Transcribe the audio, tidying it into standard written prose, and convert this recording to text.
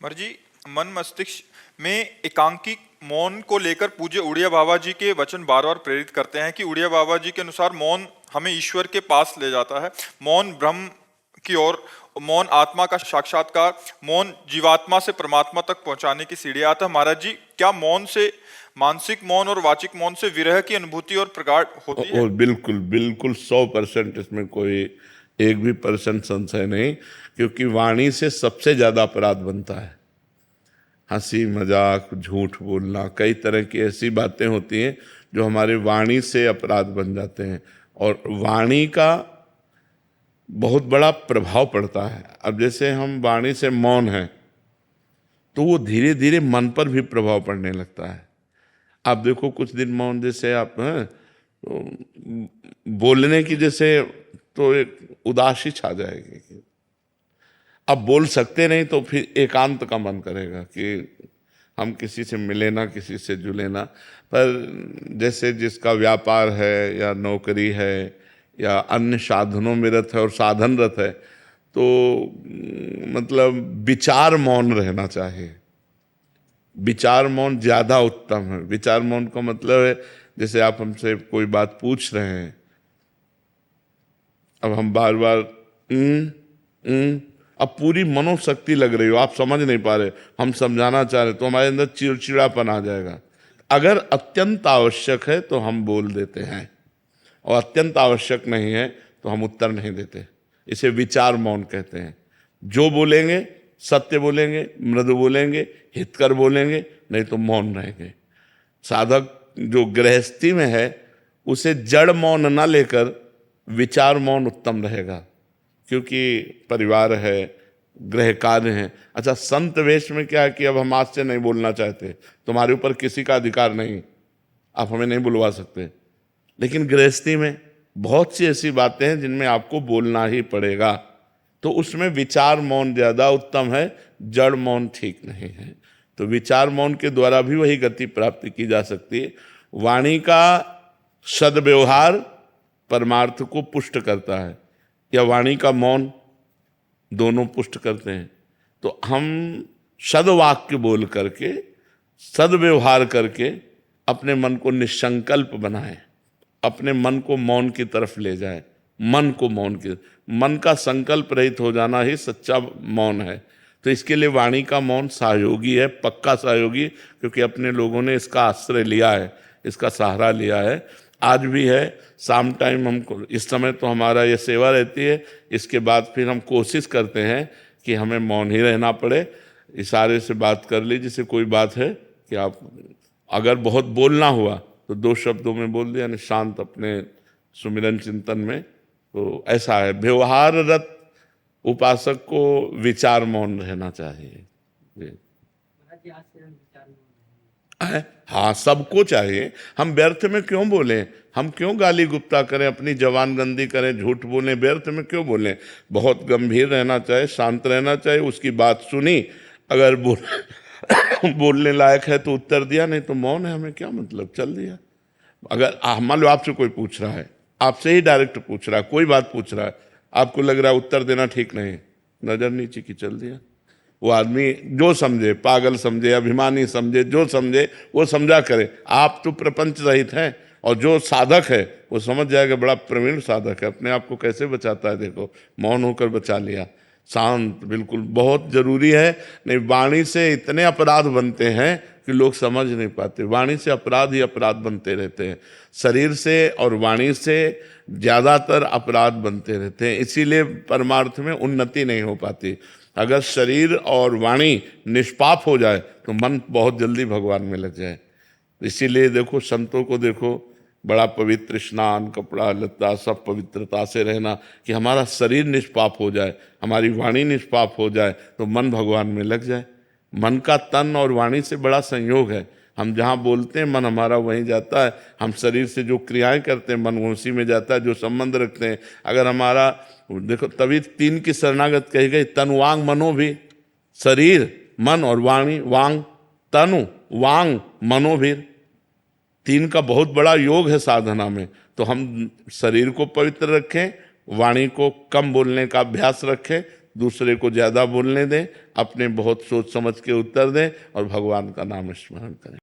मर्जी मन मस्तिष्क में एकांकी मौन को लेकर पूज्य उड़िया बाबा जी के वचन बार बार प्रेरित करते हैं कि उड़िया बाबा जी के अनुसार मौन हमें ईश्वर के पास ले जाता है, मौन ब्रह्म की ओर, मौन आत्मा का साक्षात्कार, मौन जीवात्मा से परमात्मा तक पहुंचाने की सीढ़ी। आता महाराज जी, क्या मौन से मानसिक मौन और वाचिक मौन से विरह की अनुभूति और प्रगाढ़ होती है? और बिल्कुल बिल्कुल 100% इसमें कोई एक भी परसेंट संशय नहीं, क्योंकि वाणी से सबसे ज्यादा अपराध बनता है। हंसी मजाक, झूठ बोलना, कई तरह की ऐसी बातें होती हैं जो हमारे वाणी से अपराध बन जाते हैं, और वाणी का बहुत बड़ा प्रभाव पड़ता है। अब जैसे हम वाणी से मौन हैं तो वो धीरे धीरे मन पर भी प्रभाव पड़ने लगता है। आप देखो कुछ दिन मौन, जैसे आप हैं तो बोलने की जैसे तो एक उदासी छा जाएगी। अब बोल सकते नहीं तो फिर एकांत का मन करेगा कि हम किसी से मिले ना, किसी से जुले ना। पर जैसे जिसका व्यापार है या नौकरी है या अन्य साधनों में रत है और साधनरत है, तो मतलब विचार मौन रहना चाहिए। विचार मौन ज्यादा उत्तम है। विचार मौन का मतलब है, जैसे आप हमसे कोई बात पूछ रहे हैं, अब हम बार बार अब पूरी मनोशक्ति लग रही हो, आप समझ नहीं पा रहे, हम समझाना चाह रहे, तो हमारे अंदर चिड़चिड़ापन आ जाएगा। अगर अत्यंत आवश्यक है तो हम बोल देते हैं, और अत्यंत आवश्यक नहीं है तो हम उत्तर नहीं देते। इसे विचार मौन कहते हैं। जो बोलेंगे सत्य बोलेंगे, मृदु बोलेंगे, हितकर बोलेंगे, नहीं तो मौन रहेंगे। साधक जो गृहस्थी में है उसे जड़ मौन ना लेकर विचार मौन उत्तम रहेगा, क्योंकि परिवार है, गृह कार्य है। अच्छा, संत वेश में क्या है कि अब हम आज से नहीं बोलना चाहते, तुम्हारे ऊपर किसी का अधिकार नहीं, आप हमें नहीं बुलवा सकते। लेकिन गृहस्थी में बहुत सी ऐसी बातें हैं जिनमें आपको बोलना ही पड़ेगा, तो उसमें विचार मौन ज्यादा उत्तम है, जड़ मौन ठीक नहीं है। तो विचार मौन के द्वारा भी वही गति प्राप्ति की जा सकती है। वाणी का सद्व्यवहार परमार्थ को पुष्ट करता है, या वाणी का मौन, दोनों पुष्ट करते हैं। तो हम सद्वाक्य बोल करके, सद्व्यवहार करके अपने मन को निसंकल्प बनाएं, अपने मन को मौन की तरफ ले जाएं। मन को मौन की, मन का संकल्प रहित हो जाना ही सच्चा मौन है। तो इसके लिए वाणी का मौन सहयोगी है, पक्का सहयोगी, क्योंकि अपने लोगों ने इसका आश्रय लिया है, इसका सहारा लिया है, आज भी है। शाम टाइम हमको, इस समय तो हमारा ये सेवा रहती है, इसके बाद फिर हम कोशिश करते हैं कि हमें मौन ही रहना पड़े। इशारे से बात कर ली, जैसे कोई बात है कि आप अगर बहुत बोलना हुआ तो 2 शब्दों में बोल दिया, यानी शांत अपने सुमिरन चिंतन में। तो ऐसा है, व्यवहाररत उपासक को विचार मौन रहना चाहिए। हाँ, सबको चाहिए। हम व्यर्थ में क्यों बोलें, हम क्यों गाली गुप्ता करें, अपनी जवानगंदी करें, झूठ बोलें, व्यर्थ में क्यों बोलें। बहुत गंभीर रहना चाहिए, शांत रहना चाहिए। उसकी बात सुनी, अगर बोलने लायक है तो उत्तर दिया, नहीं तो मौन है, हमें क्या मतलब, चल दिया। अगर मान लो आपसे कोई पूछ रहा है, आपसे ही डायरेक्ट पूछ रहा है, कोई बात पूछ रहा है, आपको लग रहा है उत्तर देना ठीक नहीं, नजर नीचे की, चल दिया। वो आदमी जो समझे, पागल समझे, अभिमानी समझे, जो समझे वो समझा करे। आप तो प्रपंच रहित हैं, और जो साधक है वो समझ जाएगा, बड़ा प्रवीण साधक है, अपने आप को कैसे बचाता है, देखो मौन होकर बचा लिया। शांत बिल्कुल बहुत जरूरी है। नहीं, वाणी से इतने अपराध बनते हैं कि लोग समझ नहीं पाते। वाणी से अपराध ही अपराध बनते रहते हैं, शरीर से और वाणी से ज्यादातर अपराध बनते रहते हैं। इसीलिए परमार्थ में उन्नति नहीं हो पाती। अगर शरीर और वाणी निष्पाप हो जाए तो मन बहुत जल्दी भगवान में लग जाए। इसीलिए देखो, संतों को देखो, बड़ा पवित्र स्नान, कपड़ा लत्ता सब पवित्रता से रहना, कि हमारा शरीर निष्पाप हो जाए, हमारी वाणी निष्पाप हो जाए, तो मन भगवान में लग जाए। मन का तन और वाणी से बड़ा संयोग है। हम जहाँ बोलते हैं मन हमारा वहीं जाता है, हम शरीर से जो क्रियाएं करते हैं मन उसी में जाता है, जो संबंध रखते हैं। अगर हमारा देखो, तभी 3 की शरणागत कही गई, तन वांग मनो भी, शरीर मन और वाणी, वांग तनु वांग मनो भी, 3 का बहुत बड़ा योग है साधना में। तो हम शरीर को पवित्र रखें, वाणी को कम बोलने का अभ्यास रखें, दूसरे को ज़्यादा बोलने दें, अपने बहुत सोच समझ के उत्तर दें और भगवान का नाम स्मरण करें।